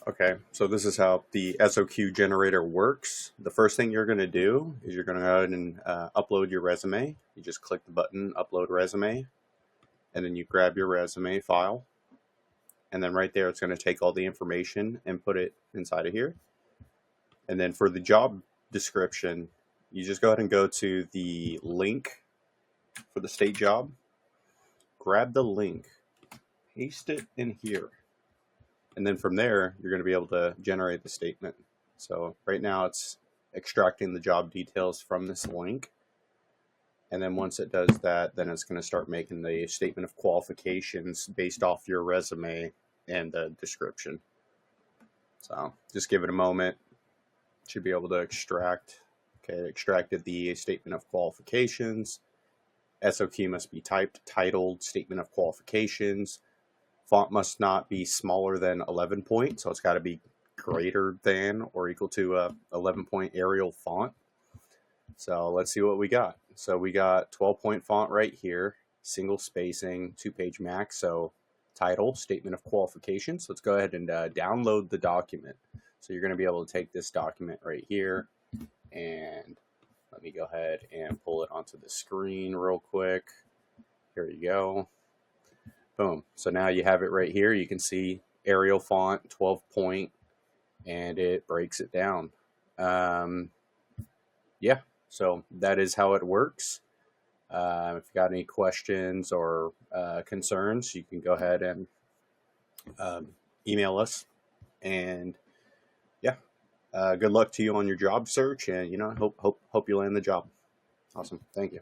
Okay, so this is how the SOQ generator works. The first thing you're going to do is you're going to go ahead and upload your resume. You just click the button, upload resume, and then you grab your resume file. And then right there, it's going to take all the information and put it inside of here. And then for the job description, you just go ahead and go to the link for the state job. Grab the link, paste it in here. And then from there, you're going to be able to generate the statement. So right now it's extracting the job details from this link. And then once it does that, then it's going to start making the statement of qualifications based off your resume and the description. So just give it a moment. Should be able to extract. Okay, it extracted the statement of qualifications. SOQ must be typed, titled, statement of qualifications. Font must not be smaller than 11 point, so it's got to be greater than or equal to 11 point Arial font. So let's see what we got. So we got 12 point font right here, single spacing, 2-page max. So title, statement of qualifications. Let's go ahead and download the document. So you're going to be able to take this document right here, and let me go ahead and pull it onto the screen real quick. Here you go. Boom. So now you have it right here. You can see Arial font, 12 point, and it breaks it down. Yeah, so that is how it works. If you got any questions or concerns, you can go ahead and email us. And yeah, good luck to you on your job search, and hope you land the job. Awesome. Thank you.